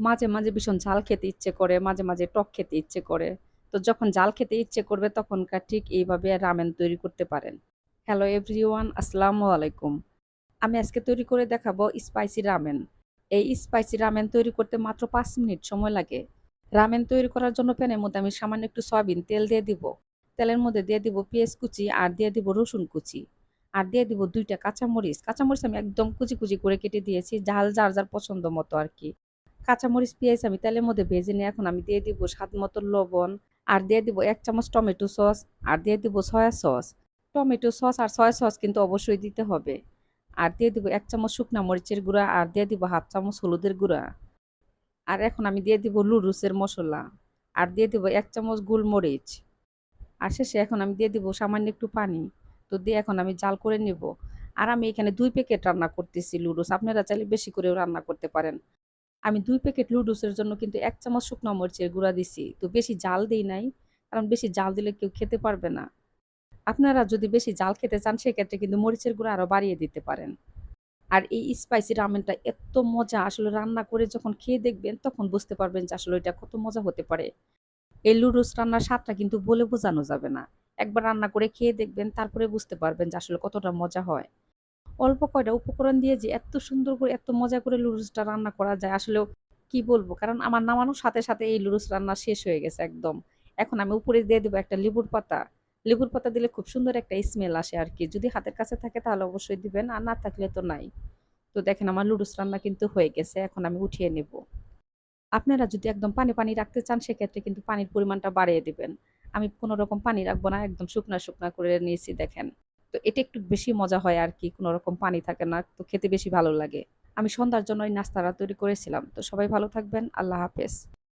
মাঝে, মাঝে ভীষণ ঝাল খেতে ইচ্ছে করে, মাঝে, মাঝে টক খেতে ইচ্ছে করে। তো যখন ঝাল খেতে ইচ্ছে করবে তখনকার ঠিক এইভাবে রামেন তৈরি করতে পারেন। হ্যালো এভরিওয়ান, আসসালামু আলাইকুম। আমি আজকে তৈরি করে দেখাবো স্পাইসি রামেন। এই স্পাইসি রামেন তৈরি করতে মাত্র ৫ মিনিট সময় লাগে। রামেন তৈরি করার জন্য প্যানের মধ্যে আমি সামান্য একটু সয়াবিন তেল দিয়ে দিব। তেলের মধ্যে দিয়ে দিব পেঁয়াজ কুচি আর দিয়ে দিব রসুন কুচি। আর দিয়ে দিব ২ টা কাঁচামরিচ। কাঁচামরিচ আমি একদম কুচি, কুচি করে কেটে দিয়েছি। ঝাল যার, যার পছন্দ মতো আরকি। কাঁচামরিচ, পেঁয়াজ আমি তেলের মধ্যে ভেজে নিয়ে এখন আমি দিয়ে দিব স্বাদ মতো লবণ, আর দিয়ে দিব ১ চামচ টমেটো সস, আর দিয়ে দিব সয়া সস। টমেটো সস আর সয়া সস কিন্তু অবশ্যই দিতে হবে। আর দিয়ে দিব ১ চামচ শুকনা মরিচের গুঁড়া, আর দিয়ে দিব ১/২ চামচ হলুদের গুঁড়া। আর এখন আমি দিয়ে দিব নুডলসের মসলা। আর দিয়ে দিব ১ চামচ গোলমরিচ। আর শেষে এখন আমি দিয়ে দিব সামান্য একটু পানি। তো দিয়ে এখন আমি জাল করে নিব। আর আমি এখানে ২ প্যাকেট রান্না করতেছি লুডুস। আপনারা চাইলে বেশি করেও রান্না করতে পারেন। আমি ২ প্যাকেট লুডুসের জন্য কিন্তু ১ চামচ শুকনা মরিচের গুঁড়া দিছি। তো বেশি জাল দেই নাই। কারণ বেশি জাল দিলে কেউ খেতে পারবে না। আপনারা যদি বেশি জাল খেতে চান সেক্ষেত্রে কিন্তু মরিচের গুঁড়া আরো বাড়িয়ে দিতে পারেন। আর এই স্পাইসি রামেনটা এত্ত মজা, আসলে রান্না করে যখন খেয়ে দেখবেন তখন বুঝতে পারবেন যে আসলে এটা কত মজা হতে পারে। এই লুডুস রান্নার স্বাদটা কিন্তু বলে বোঝানো যাবে না। একবার রান্না করে খেয়ে দেখবেন তারপরে বুঝতে পারবেন যে আসলে কতটা মজা হয়। অল্প কয়টা উপকরণ দিয়ে যে এত সুন্দর করে এত মজা করে লুডুসটা রান্না করা যায় আসলেও কি বলবো? কারণ আমার নামানোর সাথে, সাথে এই লুডুস রান্না শেষ হয়ে গেছে একদম। এখন আমি উপরে দিয়ে দেব একটা লেবুর পাতা। লেবুর পাতা দিলে খুব সুন্দর একটা স্মেল আসে আরকি। যদি হাতের কাছে থাকে তাহলে অবশ্যই দিবেন। আর না থাকলে তো নাই। তো দেখেন আমার লুডুস রান্না কিন্তু হয়ে গেছে। এখন আমি উঠিয়ে নেব। আপনারা যদি একদম পানি, পানি রাখতে চান সেক্ষেত্রে কিন্তু পানির পরিমাণটা বাড়িয়ে দিবেন। আমি কোন রকম পানি রাখবো না। একদম শুকনা, শুকনা করে নিয়েছি দেখেন। তো এটা একটু বেশি মজা হয় আরকি। কোন রকম পানি থাকে না। তো খেতে বেশি ভালো লাগে। আমি সন্ধ্যার জন্য এই নাস্তাটা তৈরি করেছিলাম। তো সবাই ভালো থাকবেন। আল্লাহ হাফেজ।